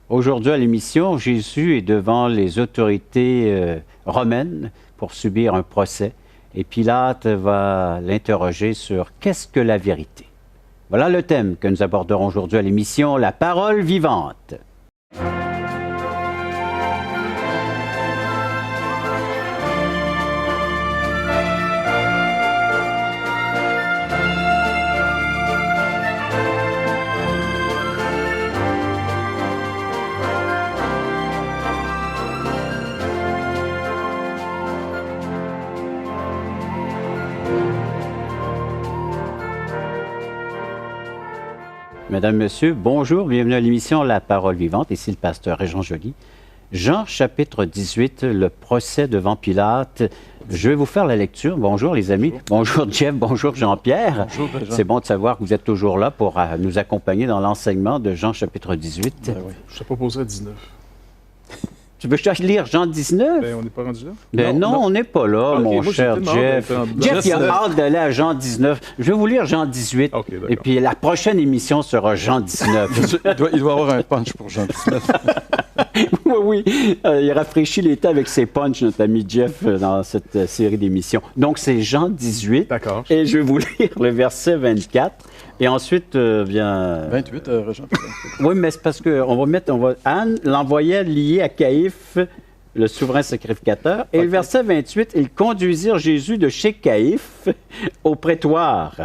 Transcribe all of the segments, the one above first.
Aujourd'hui à l'émission, Jésus est devant les autorités romaines pour subir un procès et Pilate va l'interroger sur qu'est-ce que la vérité. Voilà le thème que nous aborderons aujourd'hui à l'émission, la parole vivante. Mesdames, Messieurs, bonjour, bienvenue à l'émission La Parole vivante. Ici le pasteur Régent Joly. Jean chapitre 18, le procès devant Pilate. Je vais vous faire la lecture. Bonjour les amis. Bonjour Jeff, bonjour Jean-Pierre. Bonjour Jean. C'est bon de savoir que vous êtes toujours là pour nous accompagner dans l'enseignement de Jean chapitre 18. Ben oui, je t'ai proposé à 19. Tu veux que je te lire Jean 19? Ben, on n'est pas rendu là? Ben non, on n'est pas là, Ok, mon moi, cher j'étais mort Jeff. dans Jeff, il a hâte d'aller à Jean 19. Je vais vous lire Jean 18. Ok, d'accord. Et puis la prochaine émission sera Jean 19. Il doit avoir un punch pour Jean 19. Oui, il rafraîchit les temps avec ses punchs, notre ami Jeff, dans cette série d'émissions. Donc, c'est Jean 18. D'accord. Et je vais vous lire le verset 24. Et ensuite vient... 28, Jean. Oui, mais c'est parce que Anne l'envoyait lié à Caïphe, le souverain sacrificateur. Et le verset 28, ils conduisirent Jésus de chez Caïphe au prétoire.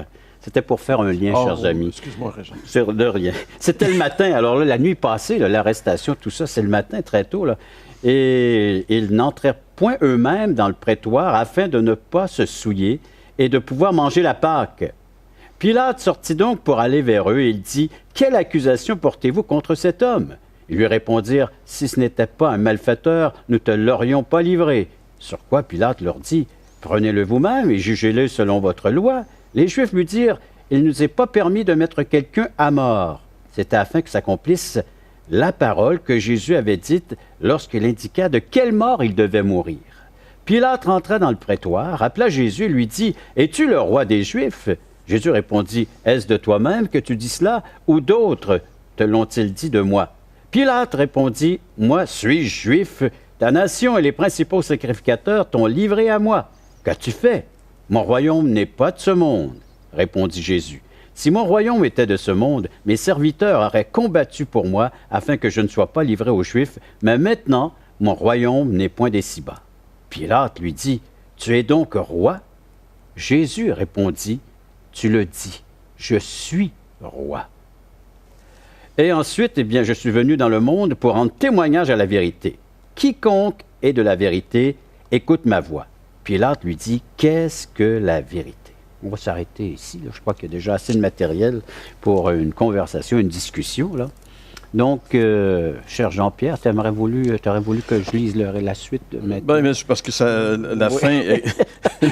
C'était pour faire un lien, chers amis. Excuse-moi, Régent. Sur de rien. C'était le matin. Alors là, la nuit passée, là, l'arrestation, tout ça, c'est le matin, très tôt. Là. Et ils n'entrèrent point eux-mêmes dans le prétoire afin de ne pas se souiller et de pouvoir manger la Pâque. Pilate sortit donc pour aller vers eux et il dit, « Quelle accusation portez-vous contre cet homme? » Ils lui répondirent, « Si ce n'était pas un malfaiteur, nous ne te l'aurions pas livré. » Sur quoi Pilate leur dit, « Prenez-le vous-même et jugez-le selon votre loi. » Les Juifs lui dirent, « Il ne nous est pas permis de mettre quelqu'un à mort. » C'était afin que s'accomplisse la parole que Jésus avait dite lorsqu'il indiqua de quelle mort il devait mourir. Pilate rentra dans le prétoire, appela Jésus et lui dit, « Es-tu le roi des Juifs? » Jésus répondit, « Est-ce de toi-même que tu dis cela, ou d'autres te l'ont-ils dit de moi? » Pilate répondit, « Moi, suis-je juif? Ta nation et les principaux sacrificateurs t'ont livré à moi. Qu'as-tu fait? Mon royaume n'est pas de ce monde. » Répondit Jésus. « Si mon royaume était de ce monde, mes serviteurs auraient combattu pour moi afin que je ne sois pas livré aux Juifs, mais maintenant, mon royaume n'est point des ci-bas. » Pilate lui dit, « Tu es donc roi? » Jésus répondit, « Tu le dis, je suis roi. » Et ensuite, eh bien, je suis venu dans le monde pour rendre témoignage à la vérité. Quiconque est de la vérité, écoute ma voix. Pilate lui dit, qu'est-ce que la vérité? On va s'arrêter ici. Là. Je crois qu'il y a déjà assez de matériel pour une conversation, une discussion. Là. Donc, cher Jean-Pierre, tu aurais voulu que je lise la suite maintenant? Ben, c'est parce que la fin est...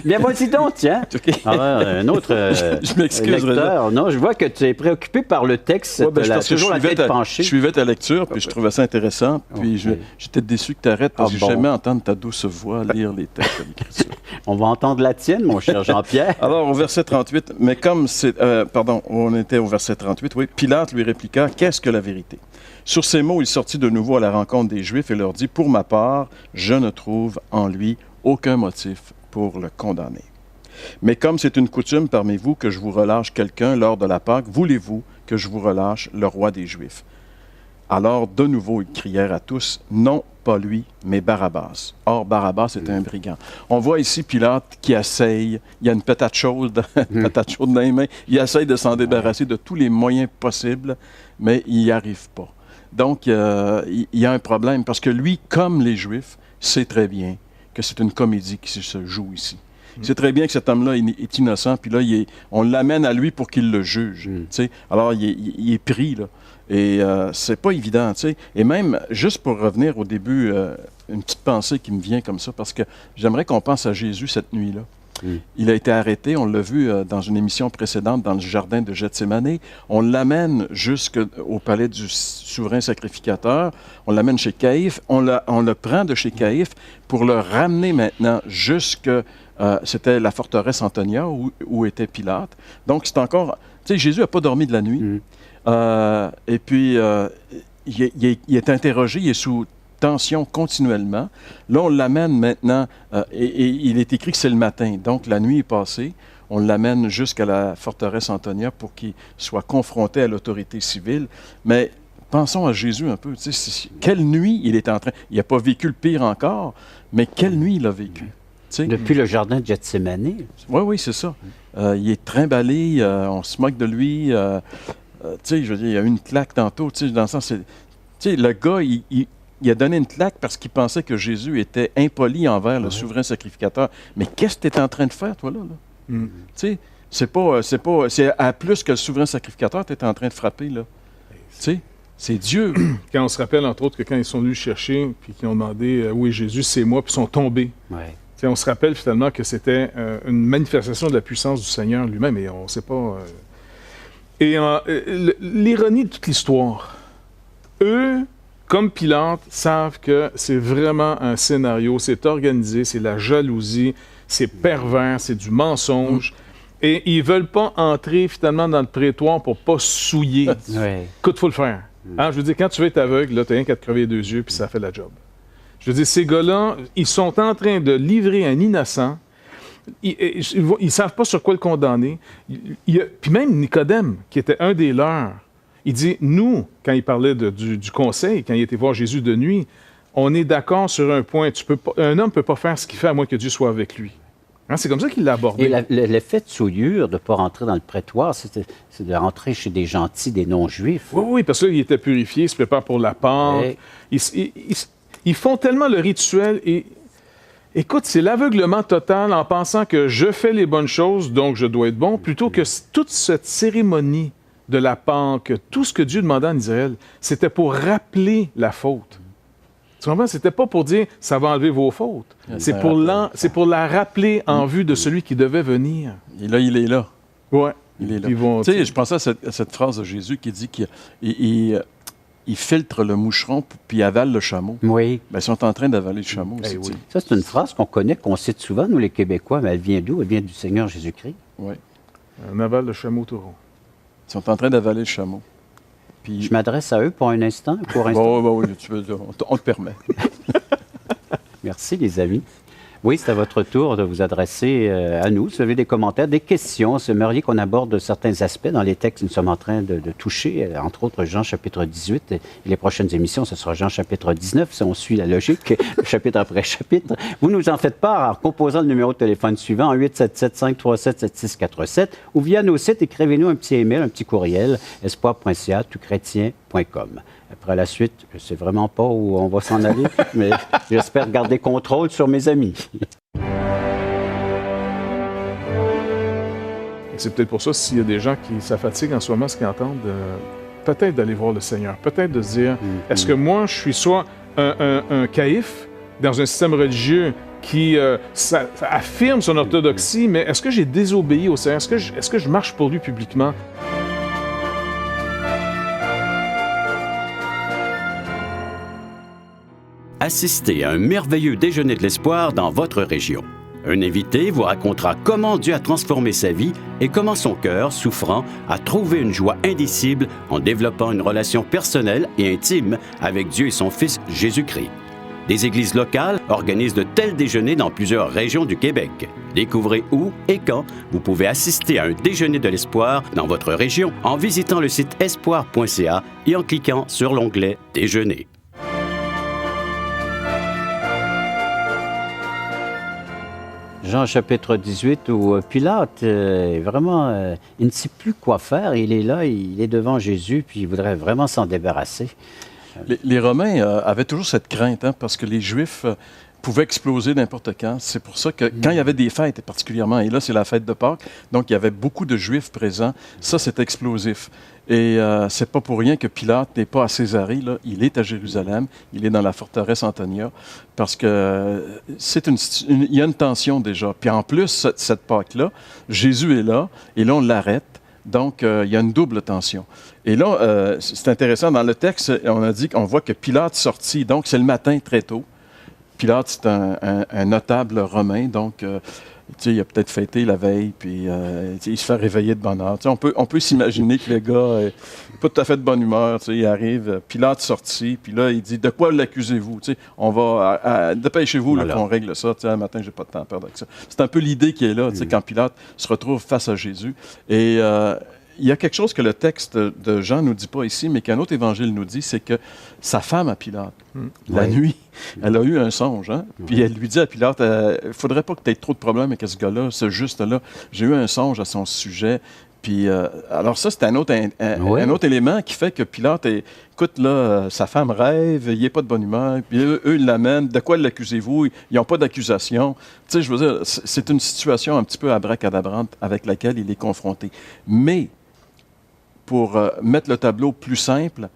Bien, vas-y donc, tiens. Okay. Un autre je m'excuse, lecteur. Non, je vois que tu es préoccupé par le texte. Ouais, ben, toujours la tête penchée. Je suivais ta lecture, puis je trouvais ça intéressant. Puis j'étais déçu que tu arrêtes, parce que j'aimais entendre ta douce voix lire les textes de l'Écriture. On va entendre la tienne, mon cher Jean-Pierre. Alors, au verset 38, mais comme c'est... on était au verset 38, oui. Pilate lui répliqua, « Qu'est-ce que la vérité? » Sur ces mots, il sortit de nouveau à la rencontre des Juifs et leur dit, « Pour ma part, je ne trouve en lui aucun motif pour le condamner. Mais comme c'est une coutume parmi vous que je vous relâche quelqu'un lors de la Pâque, voulez-vous que je vous relâche le roi des Juifs? » Alors, de nouveau, ils crièrent à tous, « Non, pas lui, mais Barabbas. » Or, Barabbas était un brigand. On voit ici Pilate qui essaye, il y a une patate chaude dans les mains, il essaye de s'en débarrasser de tous les moyens possibles, mais il n'y arrive pas. Donc, il y a un problème, parce que lui, comme les Juifs, sait très bien que c'est une comédie qui se joue ici. Il sait très bien que cet homme-là est innocent, puis là, on l'amène à lui pour qu'il le juge. Alors, il est pris, là. Et c'est pas évident, tu sais. Et même, juste pour revenir au début, une petite pensée qui me vient comme ça, parce que j'aimerais qu'on pense à Jésus cette nuit-là. Il a été arrêté, on l'a vu dans une émission précédente dans le jardin de Gethsémani. On l'amène jusqu'au palais du souverain sacrificateur. On l'amène chez Caïphe. On le prend de chez Caïphe pour le ramener maintenant jusque... c'était la forteresse Antonia où était Pilate. Donc, c'est encore... Tu sais, Jésus n'a pas dormi de la nuit. Et puis, il est interrogé, il est sous tension continuellement. Là, on l'amène maintenant, et il est écrit que c'est le matin, donc la nuit est passée. On l'amène jusqu'à la forteresse Antonia pour qu'il soit confronté à l'autorité civile. Mais pensons à Jésus un peu. Quelle nuit il est en train... Il n'a pas vécu le pire encore, mais quelle nuit il a vécu. Depuis le jardin de Gethsémani. Oui, c'est ça. Il est trimballé, on se moque de lui. Je veux dire, il y a eu une claque tantôt. Dans le sens, le gars, il a donné une claque parce qu'il pensait que Jésus était impoli envers le souverain sacrificateur. Mais qu'est-ce que tu es en train de faire, toi, là? C'est à plus que le souverain sacrificateur que tu es en train de frapper, là. C'est Dieu. Quand on se rappelle, entre autres, que quand ils sont venus le chercher, puis qu'ils ont demandé où est Jésus, c'est moi, puis ils sont tombés. Ouais. On se rappelle finalement que c'était une manifestation de la puissance du Seigneur lui-même, et on ne sait pas... Et l'ironie de toute l'histoire, eux, comme Pilate, savent que c'est vraiment un scénario, c'est organisé, c'est la jalousie, c'est pervers, c'est du mensonge. Et ils ne veulent pas entrer finalement dans le prétoire pour ne pas souiller. Écoute, il faut le faire. Je veux dire, quand tu veux être aveugle, tu n'as rien qu'à te crever les 2 yeux, puis ça fait la job. Je veux dire, ces gars-là, ils sont en train de livrer un innocent. Ils ne savent pas sur quoi le condamner. Puis même Nicodème, qui était un des leurs, il dit, nous, quand il parlait du conseil, quand il était voir Jésus de nuit, on est d'accord sur un point. Un homme ne peut pas faire ce qu'il fait à moins que Dieu soit avec lui. C'est comme ça qu'il l'a abordé. Et l'effet de souillure de ne pas rentrer dans le prétoire, c'est de rentrer chez des gentils, des non-juifs. Oui, parce que là, il était purifié, il se prépare pour la Pâque. Ils font tellement le rituel et... Écoute, c'est l'aveuglement total en pensant que je fais les bonnes choses, donc je dois être bon, plutôt que toute cette cérémonie de la Pâque, tout ce que Dieu demandait en Israël, c'était pour rappeler la faute. Tu comprends? C'était pas pour dire « ça va enlever vos fautes ». C'est pour la rappeler en vue de celui qui devait venir. Et là, il est là. Oui. Il est là. Tu sais, je pensais à cette phrase de Jésus qui dit qu'il filtre le moucheron puis avale le chameau. Oui. Bien, ils sont en train d'avaler le chameau. Oui. Ça, c'est une phrase qu'on connaît, qu'on cite souvent, nous, les Québécois, mais elle vient d'où? Elle vient du Seigneur Jésus-Christ. Oui. On avale le chameau taureau. Ils sont en train d'avaler le chameau. Puis... Je m'adresse à eux pour un instant. Oui, on te permet. Merci, les amis. Oui, c'est à votre tour de vous adresser à nous. Si vous avez des commentaires, des questions, si vous aimeriez qu'on aborde certains aspects dans les textes que nous sommes en train de toucher, entre autres Jean chapitre 18, et les prochaines émissions, ce sera Jean chapitre 19, si on suit la logique, chapitre après chapitre. Vous nous en faites part en composant le numéro de téléphone suivant en 877-537-7647 ou via nos sites, écrivez-nous un petit email, un petit courriel, espoir.ca-touchrétien.com. Après la suite, je ne sais vraiment pas où on va s'en aller, mais j'espère garder contrôle sur mes amis. C'est peut-être pour ça, s'il y a des gens qui ça fatigue en ce moment, ce qu'ils entendent, peut-être d'aller voir le Seigneur, peut-être de se dire, est-ce que moi, je suis soit un caïphe dans un système religieux qui affirme son orthodoxie, mais est-ce que j'ai désobéi au Seigneur? Est-ce que je marche pour lui publiquement? Assistez à un merveilleux déjeuner de l'espoir dans votre région. Un invité vous racontera comment Dieu a transformé sa vie et comment son cœur, souffrant, a trouvé une joie indicible en développant une relation personnelle et intime avec Dieu et son Fils Jésus-Christ. Des églises locales organisent de tels déjeuners dans plusieurs régions du Québec. Découvrez où et quand vous pouvez assister à un déjeuner de l'espoir dans votre région en visitant le site espoir.ca et en cliquant sur l'onglet « Déjeuner ». Jean chapitre 18, où Pilate, vraiment, il ne sait plus quoi faire. Il est là, il est devant Jésus, puis il voudrait vraiment s'en débarrasser. Les Romains avaient toujours cette crainte, parce que les Juifs pouvaient exploser n'importe quand. C'est pour ça que quand il y avait des fêtes particulièrement, et là c'est la fête de Pâques, donc il y avait beaucoup de Juifs présents, ça c'est explosif. Et c'est pas pour rien que Pilate n'est pas à Césarée, là. Il est à Jérusalem, il est dans la forteresse Antonia, parce que il y a une tension déjà. Puis en plus, cette Pâque-là, Jésus est là, et là on l'arrête, donc il y a une double tension. Et là, c'est intéressant, dans le texte, on voit que Pilate sortit, donc c'est le matin très tôt. Pilate, c'est un notable romain, donc il a peut-être fêté la veille, puis il se fait réveiller de bonne heure. On peut s'imaginer que le gars n'est pas tout à fait de bonne humeur. Il arrive, Pilate sorti, puis là, il dit « De quoi l'accusez-vous? On va... dépêchez-vous qu'on règle ça. Un matin, j'ai pas de temps à perdre avec ça. » C'est un peu l'idée qui est là, quand Pilate se retrouve face à Jésus. Et il y a quelque chose que le texte de Jean ne nous dit pas ici, mais qu'un autre évangile nous dit, c'est que sa femme à Pilate, la nuit, elle a eu un songe. Puis elle lui dit à Pilate, il ne faudrait pas que tu aies trop de problèmes avec ce gars-là, ce juste-là. J'ai eu un songe à son sujet. Puis, alors ça, c'est un autre élément qui fait que Pilate, écoute, là, sa femme rêve, il n'est pas de bonne humeur, puis eux, ils l'amènent. De quoi l'accusez-vous? Ils n'ont pas d'accusation. Tu sais, je veux dire, c'est une situation un petit peu abracadabrante avec laquelle il est confronté. Mais, pour mettre le tableau plus simple,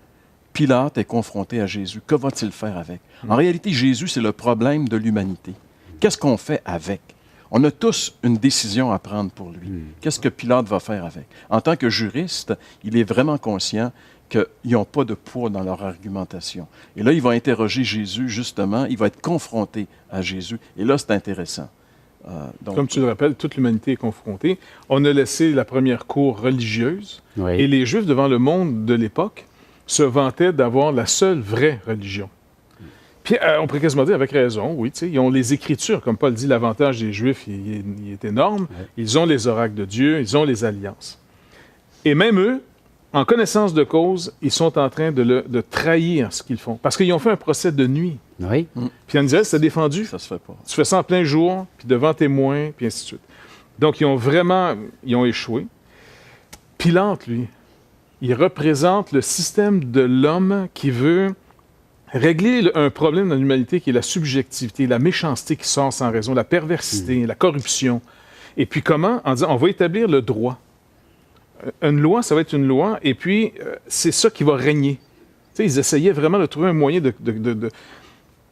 Pilate est confronté à Jésus. Que va-t-il faire avec? En réalité, Jésus, c'est le problème de l'humanité. Qu'est-ce qu'on fait avec? On a tous une décision à prendre pour lui. Qu'est-ce que Pilate va faire avec? En tant que juriste, il est vraiment conscient qu'ils n'ont pas de poids dans leur argumentation. Et là, il va interroger Jésus, justement. Il va être confronté à Jésus. Et là, c'est intéressant. Comme tu le rappelles, toute l'humanité est confrontée. On a laissé la première cour religieuse et les Juifs, devant le monde de l'époque, se vantaient d'avoir la seule vraie religion. Puis on pourrait quasiment dire avec raison, oui, ils ont les Écritures, comme Paul dit, l'avantage des Juifs, il est énorme. Ils ont les oracles de Dieu, ils ont les alliances. Et même eux, en connaissance de cause, ils sont en train de trahir ce qu'ils font. Parce qu'ils ont fait un procès de nuit. Oui. Puis en Israël, c'est défendu. Ça se fait pas. Tu fais ça en plein jour, puis devant témoins, puis ainsi de suite. Donc, ils ont échoué. Pilate, lui, il représente le système de l'homme qui veut régler un problème dans l'humanité qui est la subjectivité, la méchanceté qui sort sans raison, la perversité, la corruption. Et puis comment? En disant, on va établir le droit. Une loi, ça va être une loi, et puis c'est ça qui va régner. Ils essayaient vraiment de trouver un moyen de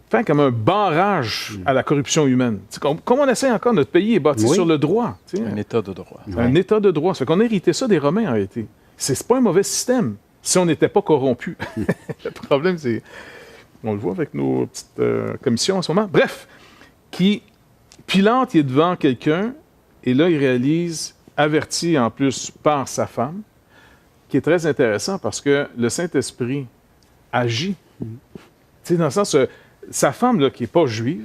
faire comme un barrage à la corruption humaine. Comme on essaie encore, notre pays est bâti sur le droit. Un état de droit. Un état de droit. Ça fait qu'on a hérité ça des Romains, en réalité. C'est pas un mauvais système, si on n'était pas corrompu. Le problème, c'est... On le voit avec nos petites commissions en ce moment. Bref, Pilate, il est devant quelqu'un, et là, il réalise, averti en plus par sa femme, qui est très intéressant parce que le Saint-Esprit agit. Tu sais, dans le sens, sa femme, là, qui n'est pas juive,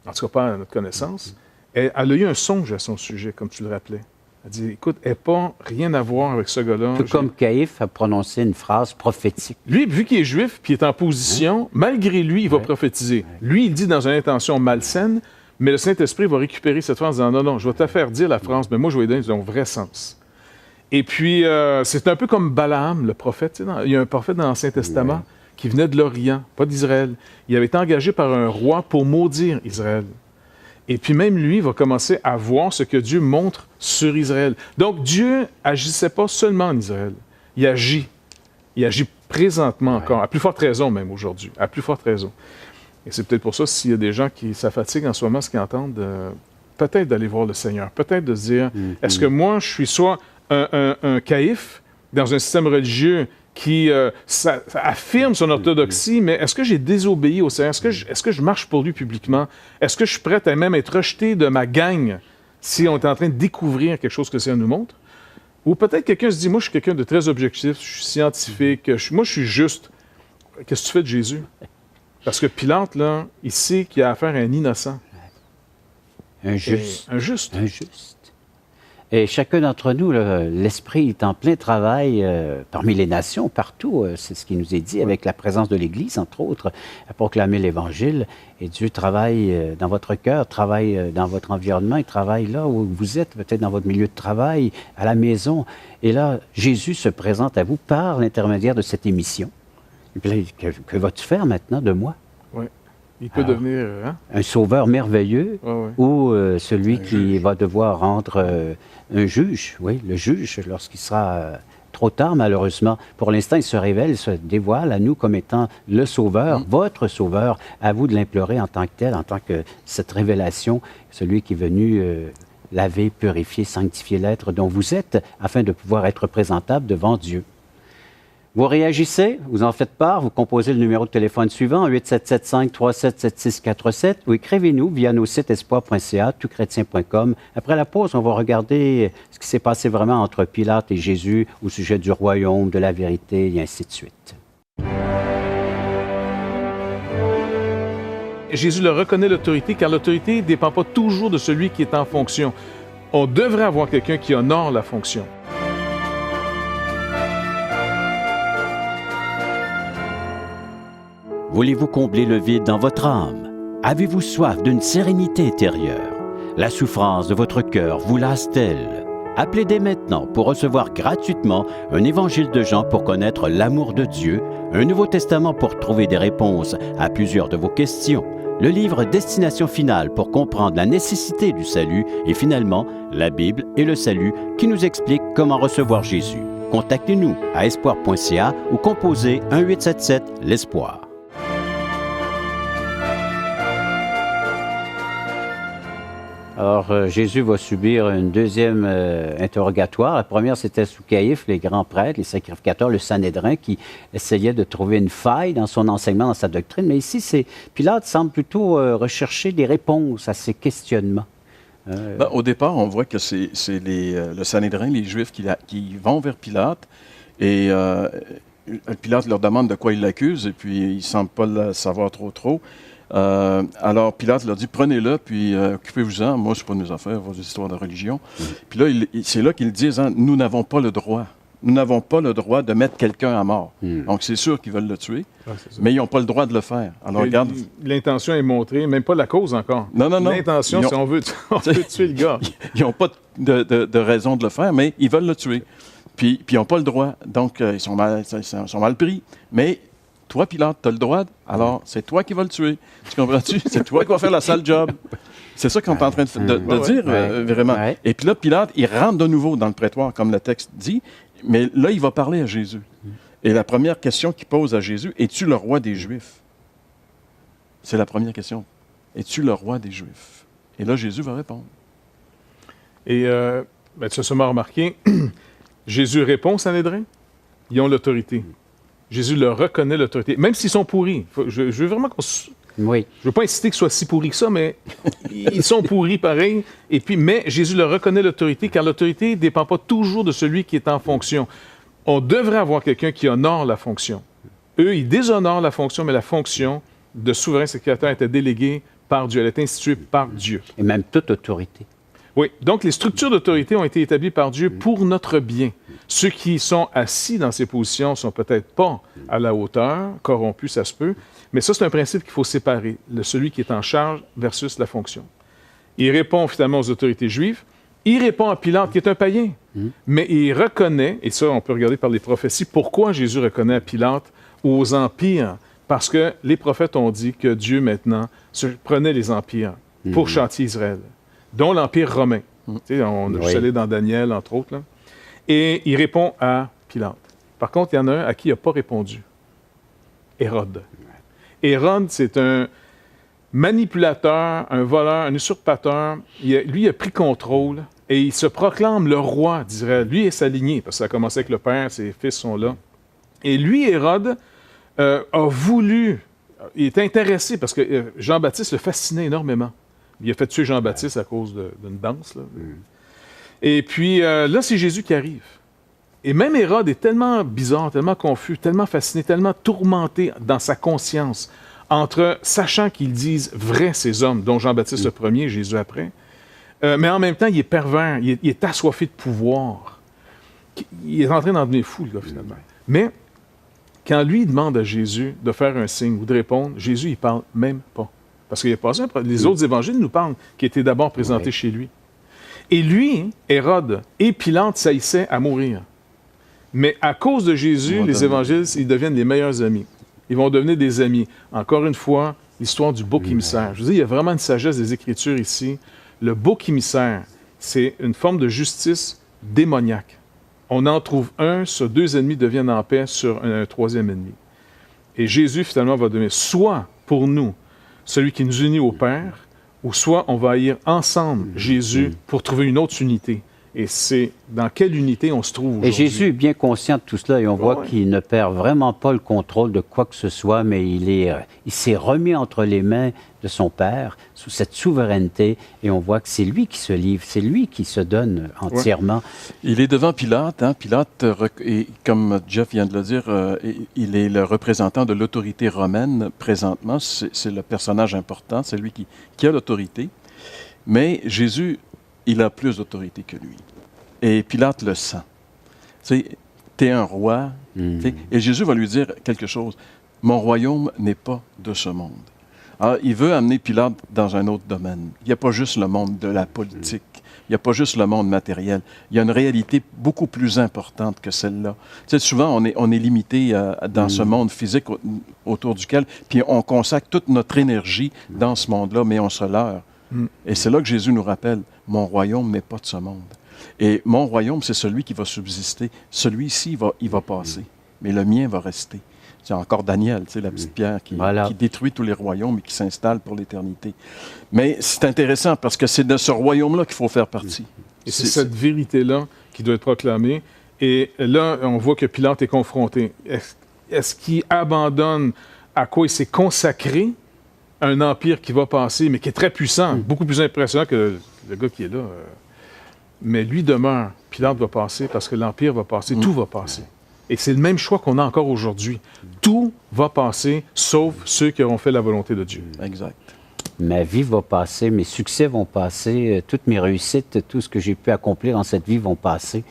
en tout cas pas à notre connaissance, elle a eu un songe à son sujet, comme tu le rappelais. Elle dit, écoute, elle n'a pas rien à voir avec ce gars-là. Tout comme Caïphe a prononcé une phrase prophétique. Lui, vu qu'il est juif, puis il est en position, malgré lui, il va prophétiser. Lui, il dit dans une intention malsaine, mais le Saint-Esprit va récupérer cette phrase en disant, non, je vais te faire dire la phrase, mais moi, je vais lui donner son vrai sens. Et puis, c'est un peu comme Balaam, le prophète. Il y a un prophète dans l'Ancien Testament qui venait de l'Orient, pas d'Israël. Il avait été engagé par un roi pour maudire Israël. Et puis même lui va commencer à voir ce que Dieu montre sur Israël. Donc Dieu agissait pas seulement en Israël. Il agit. Il agit présentement encore, à plus forte raison même aujourd'hui, à plus forte raison. Et c'est peut-être pour ça, s'il y a des gens qui ça fatigue en ce moment, ce qu'ils entendent, peut-être d'aller voir le Seigneur, peut-être de se dire, est-ce que moi, je suis soit un caïphe dans un système religieux qui ça affirme son orthodoxie, mais est-ce que j'ai désobéi au Seigneur? Est-ce que je marche pour lui publiquement? Est-ce que je suis prêt à même être rejeté de ma gang si on est en train de découvrir quelque chose que le Seigneur nous montre? Ou peut-être quelqu'un se dit, moi, je suis quelqu'un de très objectif, je suis scientifique, moi, je suis juste. Qu'est-ce que tu fais de Jésus? Parce que Pilate, là, il sait qu'il a affaire à un innocent. Un juste. Un juste. Un juste. Et chacun d'entre nous, l'Esprit est en plein travail parmi les nations, partout. C'est ce qui nous est dit, avec la présence de l'Église, entre autres, à proclamer l'Évangile. Et Dieu travaille dans votre cœur, travaille dans votre environnement, il travaille là où vous êtes, peut-être dans votre milieu de travail, à la maison. Et là, Jésus se présente à vous par l'intermédiaire de cette émission. Et puis là, que vas-tu faire maintenant de moi? Oui. Il peut devenir... Un sauveur merveilleux ou celui qui va devoir rendre un juge, oui, le juge, lorsqu'il sera trop tard, malheureusement. Pour l'instant, il se révèle, il se dévoile à nous comme étant le sauveur, votre sauveur. À vous de l'implorer en tant que tel, en tant que cette révélation, celui qui est venu laver, purifier, sanctifier l'être dont vous êtes, afin de pouvoir être présentable devant Dieu. Vous réagissez, vous en faites part, vous composez le numéro de téléphone suivant, 877-537-7647, ou écrivez-nous via nos sites espoir.ca, toutchrétien.com. Après la pause, on va regarder ce qui s'est passé vraiment entre Pilate et Jésus au sujet du royaume, de la vérité, et ainsi de suite. Jésus leur reconnaît l'autorité, car l'autorité ne dépend pas toujours de celui qui est en fonction. On devrait avoir quelqu'un qui honore la fonction. Voulez-vous combler le vide dans votre âme? Avez-vous soif d'une sérénité intérieure? La souffrance de votre cœur vous lasse-t-elle? Appelez dès maintenant pour recevoir gratuitement un évangile de Jean pour connaître l'amour de Dieu, un Nouveau Testament pour trouver des réponses à plusieurs de vos questions, le livre Destination finale pour comprendre la nécessité du salut et finalement la Bible et le salut qui nous explique comment recevoir Jésus. Contactez-nous à espoir.ca ou composez 1-877-l'Espoir. Alors, Jésus va subir une deuxième interrogatoire. La première, c'était sous Caïphe, les grands prêtres, les sacrificateurs, le Sanhédrin, qui essayaient de trouver une faille dans son enseignement, dans sa doctrine. Mais ici, Pilate semble plutôt rechercher des réponses à ces questionnements. Au départ, on voit que c'est le Sanhédrin, les Juifs, qui vont vers Pilate. Et Pilate leur demande de quoi il l'accuse, et puis il ne semble pas le savoir trop. Alors Pilate leur dit, prenez-le, puis occupez-vous-en. Moi, ce n'est pas de mes affaires, vos histoires de religion. Puis là, c'est là qu'ils disent, nous n'avons pas le droit. Nous n'avons pas le droit de mettre quelqu'un à mort. Donc, c'est sûr qu'ils veulent le tuer, mais ils n'ont pas le droit de le faire. Alors, regarde. L'intention est montrée, même pas la cause encore. Non. L'intention, c'est on veut tuer le gars. Ils n'ont pas de raison de le faire, mais ils veulent le tuer. Puis ils n'ont pas le droit. Donc, ils sont mal pris. Mais toi, Pilate, tu as le droit, alors c'est toi qui vas le tuer. Tu comprends-tu? C'est toi qui vas faire la sale job. C'est ça qu'on est en train de dire, vraiment. Ouais. Et puis là, Pilate, il rentre de nouveau dans le prétoire, comme le texte dit, mais là, il va parler à Jésus. Et la première question qu'il pose à Jésus, es-tu le roi des Juifs? C'est la première question. Es-tu le roi des Juifs? Et là, Jésus va répondre. Et tu as sûrement remarqué, Jésus répond, Sanhédrin, ils ont l'autorité. Jésus leur reconnaît l'autorité, même s'ils sont pourris. Je veux vraiment qu'on... Oui. Je ne veux pas inciter qu'ils soient si pourris que ça, mais ils sont pourris pareil. Et puis, mais Jésus leur reconnaît l'autorité, car l'autorité ne dépend pas toujours de celui qui est en fonction. On devrait avoir quelqu'un qui honore la fonction. Eux, ils déshonorent la fonction, mais la fonction de souverain sacrificateur était déléguée par Dieu. Elle est instituée par Dieu. Et même toute autorité. Oui, donc les structures d'autorité ont été établies par Dieu pour notre bien. Ceux qui sont assis dans ces positions ne sont peut-être pas à la hauteur, corrompus, ça se peut, mais ça, c'est un principe qu'il faut séparer, celui qui est en charge versus la fonction. Il répond finalement aux autorités juives, il répond à Pilate, qui est un païen, mais il reconnaît, et ça, on peut regarder par les prophéties, pourquoi Jésus reconnaît à Pilate ou aux empires, parce que les prophètes ont dit que Dieu, maintenant, prenait les empires pour châtier Israël, dont l'Empire romain. Tu sais, on a juste allé dans Daniel, entre autres. Là. Et il répond à Pilate. Par contre, il y en a un à qui il n'a pas répondu. Hérode. Hérode, c'est un manipulateur, un voleur, un usurpateur. Lui, il a pris contrôle et il se proclame le roi d'Israël. Lui et sa lignée, parce que ça a commencé avec le père, ses fils sont là. Et lui, Hérode, a voulu... Il était intéressé parce que Jean-Baptiste le fascinait énormément. Il a fait tuer Jean-Baptiste à cause d'une danse. Là. Et puis, là, c'est Jésus qui arrive. Et même Hérode est tellement bizarre, tellement confus, tellement fasciné, tellement tourmenté dans sa conscience, entre sachant qu'ils disent vrai ces hommes, dont Jean-Baptiste le premier, Jésus après, mais en même temps, il est pervers, il est assoiffé de pouvoir. Il est en train d'en devenir fou, le gars, finalement. Mais, quand lui demande à Jésus de faire un signe ou de répondre, Jésus, il parle même pas. Parce qu'il y a pas ça. Les autres évangiles nous parlent qui étaient d'abord présentés chez lui. Et lui, Hérode et Pilate saillissaient à mourir. Mais à cause de Jésus, les évangiles, ils deviennent les meilleurs amis. Ils vont devenir des amis. Encore une fois, l'histoire du bouc émissaire. Je vous dis, il y a vraiment une sagesse des Écritures ici. Le bouc émissaire, c'est une forme de justice démoniaque. On en trouve un, sur deux ennemis deviennent en paix sur un troisième ennemi. Et Jésus, finalement, va devenir soit pour nous celui qui nous unit au Père, ou soit on va haïr ensemble Jésus pour trouver une autre unité. Et c'est dans quelle unité on se trouve aujourd'hui. Et Jésus est bien conscient de tout cela et on voit qu'il ne perd vraiment pas le contrôle de quoi que ce soit, mais il s'est remis entre les mains de son Père sous cette souveraineté et on voit que c'est lui qui se livre, c'est lui qui se donne entièrement. Il est devant Pilate. Pilate, et comme Jeff vient de le dire, il est le représentant de l'autorité romaine présentement. C'est le personnage important, c'est lui qui a l'autorité. Mais Jésus, il a plus d'autorité que lui. Et Pilate le sent. Tu sais, t'es un roi. Et Jésus va lui dire quelque chose. Mon royaume n'est pas de ce monde. Alors, il veut amener Pilate dans un autre domaine. Il n'y a pas juste le monde de la politique. Il n'y a pas juste le monde matériel. Il y a une réalité beaucoup plus importante que celle-là. Tu sais, souvent, on est limité dans ce monde physique autour duquel, puis on consacre toute notre énergie dans ce monde-là, mais on se leurre. Et c'est là que Jésus nous rappelle, mon royaume n'est pas de ce monde. Et mon royaume, c'est celui qui va subsister. Celui-ci, il va passer, mais le mien va rester. C'est encore Daniel, tu sais, la petite pierre qui détruit tous les royaumes et qui s'installe pour l'éternité. Mais c'est intéressant parce que c'est de ce royaume-là qu'il faut faire partie. Et c'est cette vérité-là qui doit être proclamée. Et là, on voit que Pilate est confronté. Est-ce qu'il abandonne à quoi il s'est consacré un empire qui va passer, mais qui est très puissant, beaucoup plus impressionnant que le gars qui est là. Mais lui demeure. Pilate va passer parce que l'empire va passer, tout va passer. Et c'est le même choix qu'on a encore aujourd'hui. Tout va passer, sauf ceux qui auront fait la volonté de Dieu. Exact. Ma vie va passer, mes succès vont passer, toutes mes réussites, tout ce que j'ai pu accomplir dans cette vie vont passer.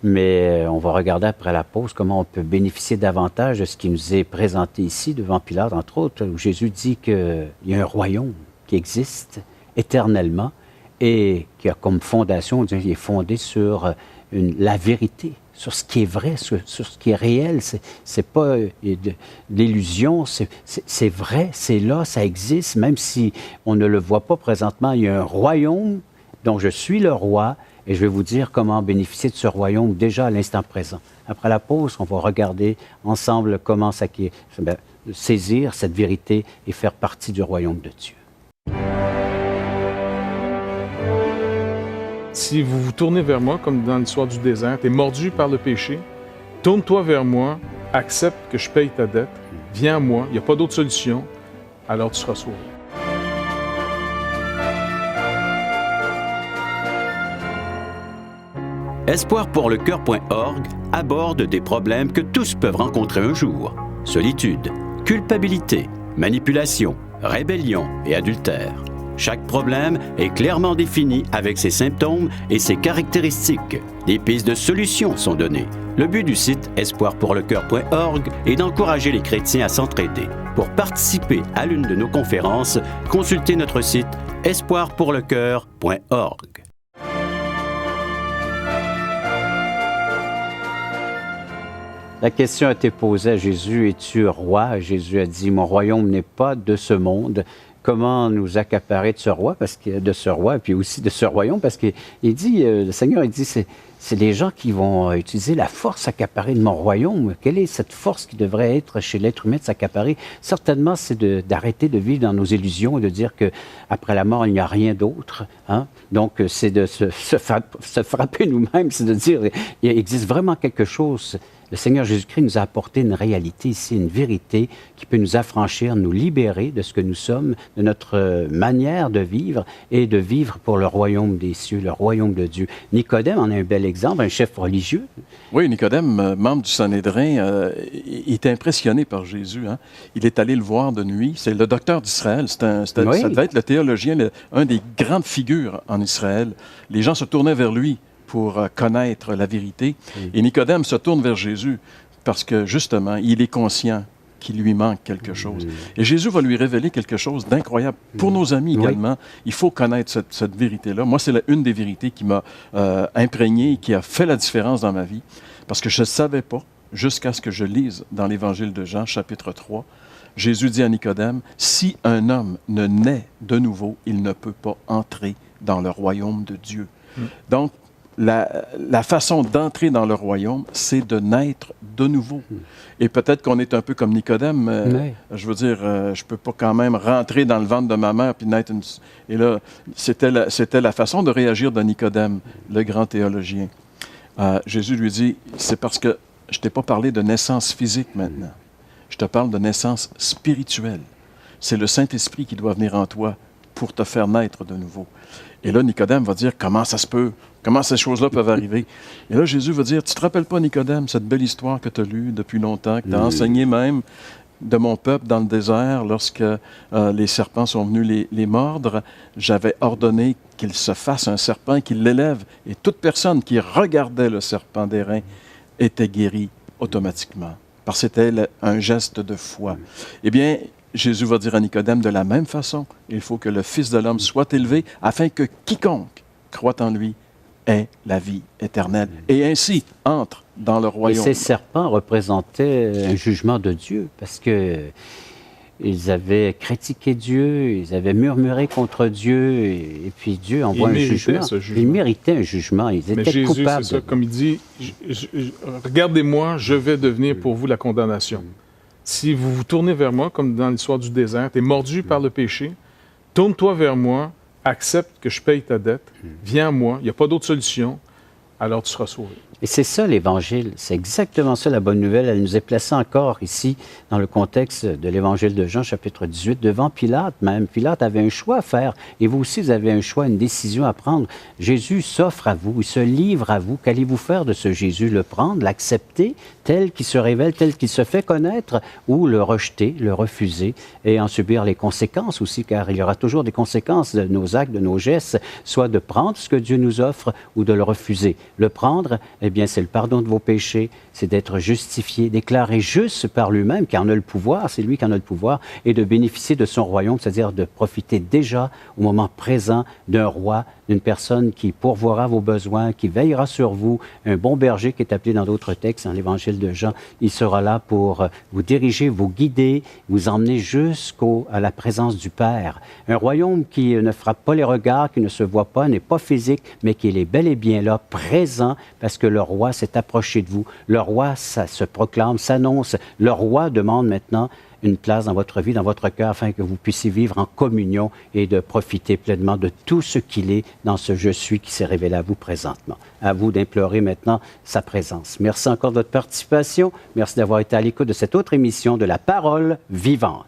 Mais on va regarder après la pause comment on peut bénéficier davantage de ce qui nous est présenté ici devant Pilate, entre autres, où Jésus dit qu'il y a un royaume qui existe éternellement et qui a comme fondation, il est fondé sur la vérité, sur ce qui est vrai, sur ce qui est réel. C'est pas de l'illusion, c'est vrai, c'est là, ça existe, même si on ne le voit pas présentement. Il y a un royaume dont je suis le roi. Et je vais vous dire comment bénéficier de ce royaume déjà à l'instant présent. Après la pause, on va regarder ensemble comment saisir cette vérité et faire partie du royaume de Dieu. Si vous vous tournez vers moi, comme dans l'histoire du désert, tu es mordu par le péché, tourne-toi vers moi, accepte que je paye ta dette, viens à moi, il n'y a pas d'autre solution, alors tu seras sauvé. Espoirpourlecoeur.org aborde des problèmes que tous peuvent rencontrer un jour. Solitude, culpabilité, manipulation, rébellion et adultère. Chaque problème est clairement défini avec ses symptômes et ses caractéristiques. Des pistes de solutions sont données. Le but du site espoirpourlecoeur.org est d'encourager les chrétiens à s'entraider. Pour participer à l'une de nos conférences, consultez notre site espoirpourlecoeur.org. La question a été posée à Jésus, es-tu roi? Jésus a dit, mon royaume n'est pas de ce monde. Comment nous accaparer de ce roi, et puis aussi de ce royaume? Parce qu'il dit, le Seigneur, il dit, c'est les gens qui vont utiliser la force accaparée de mon royaume. Quelle est cette force qui devrait être chez l'être humain de s'accaparer? Certainement, c'est d'arrêter de vivre dans nos illusions et de dire qu'après la mort, il n'y a rien d'autre. Hein? Donc, c'est de se frapper nous-mêmes, c'est de dire, il existe vraiment quelque chose. Le Seigneur Jésus-Christ nous a apporté une réalité ici, une vérité qui peut nous affranchir, nous libérer de ce que nous sommes, de notre manière de vivre et de vivre pour le royaume des cieux, le royaume de Dieu. Nicodème en est un bel exemple, un chef religieux. Oui, Nicodème, membre du Sanhédrin, il était impressionné par Jésus. Hein? Il est allé le voir de nuit. C'est le docteur d'Israël. Ça devait être le théologien, un des grandes figures en Israël. Les gens se tournaient vers lui pour connaître la vérité. Et Nicodème se tourne vers Jésus parce que, justement, il est conscient qu'il lui manque quelque chose. Et Jésus va lui révéler quelque chose d'incroyable. Pour nos amis également, il faut connaître cette vérité-là. Moi, c'est une des vérités qui m'a imprégné et qui a fait la différence dans ma vie, parce que je ne savais pas, jusqu'à ce que je lise dans l'Évangile de Jean, chapitre 3, Jésus dit à Nicodème, « Si un homme ne naît de nouveau, il ne peut pas entrer dans le royaume de Dieu. » Donc, la façon d'entrer dans le royaume, c'est de naître de nouveau. Et peut-être qu'on est un peu comme Nicodème. Je veux dire, je peux pas quand même rentrer dans le ventre de ma mère puis naître une... Et là, c'était la façon de réagir de Nicodème, le grand théologien. Jésus lui dit, c'est parce que je t'ai pas parlé de naissance physique maintenant. Je te parle de naissance spirituelle. C'est le Saint-Esprit qui doit venir en toi pour te faire naître de nouveau. Et là, Nicodème va dire, comment ça se peut? Comment ces choses-là peuvent arriver? Et là, Jésus va dire, tu te rappelles pas, Nicodème, cette belle histoire que tu as lue depuis longtemps, que tu as enseignée même de mon peuple dans le désert, lorsque les serpents sont venus les mordre, j'avais ordonné qu'il se fasse un serpent, qu'il l'élève, et toute personne qui regardait le serpent d'airain était guérie automatiquement, parce que c'était un geste de foi. Eh bien, Jésus va dire à Nicodème, de la même façon, il faut que le Fils de l'homme soit élevé, afin que quiconque croit en lui ait la vie éternelle, et ainsi entre dans le royaume. Et ces serpents représentaient un jugement de Dieu, parce que ils avaient critiqué Dieu, ils avaient murmuré contre Dieu, et puis Dieu envoie un jugement. Ils méritaient un jugement, ils étaient Jésus, coupables. C'est ça, comme il dit, regardez-moi, je vais devenir pour vous la condamnation. Si vous vous tournez vers moi, comme dans l'histoire du désert, tu es mordu par le péché, tourne-toi vers moi, accepte que je paye ta dette, viens à moi, il n'y a pas d'autre solution, alors tu seras sauvé. Et c'est ça l'Évangile, c'est exactement ça la bonne nouvelle. Elle nous est placée encore ici dans le contexte de l'Évangile de Jean, chapitre 18, devant Pilate même. Pilate avait un choix à faire et vous aussi, vous avez un choix, une décision à prendre. Jésus s'offre à vous, il se livre à vous. Qu'allez-vous faire de ce Jésus? Le prendre, l'accepter tel qu'il se révèle, tel qu'il se fait connaître, ou le rejeter, le refuser et en subir les conséquences aussi, car il y aura toujours des conséquences de nos actes, de nos gestes, soit de prendre ce que Dieu nous offre ou de le refuser. Le prendre, eh bien, c'est le pardon de vos péchés, c'est d'être justifié, déclaré juste par lui-même, qui en a le pouvoir, c'est lui qui en a le pouvoir, et de bénéficier de son royaume, c'est-à-dire de profiter déjà, au moment présent, d'un roi, d'une personne qui pourvoira vos besoins, qui veillera sur vous, un bon berger qui est appelé dans d'autres textes, dans l'Évangile de Jean. Il sera là pour vous diriger, vous guider, vous emmener jusqu'à la présence du Père. Un royaume qui ne frappe pas les regards, qui ne se voit pas, n'est pas physique, mais qui est bel et bien là, présent, parce que le roi s'est approché de vous. Le roi, ça se proclame, s'annonce. Le roi demande maintenant une place dans votre vie, dans votre cœur, afin que vous puissiez vivre en communion et de profiter pleinement de tout ce qu'il est dans ce « Je suis » qui s'est révélé à vous présentement. À vous d'implorer maintenant sa présence. Merci encore de votre participation. Merci d'avoir été à l'écoute de cette autre émission de La Parole vivante.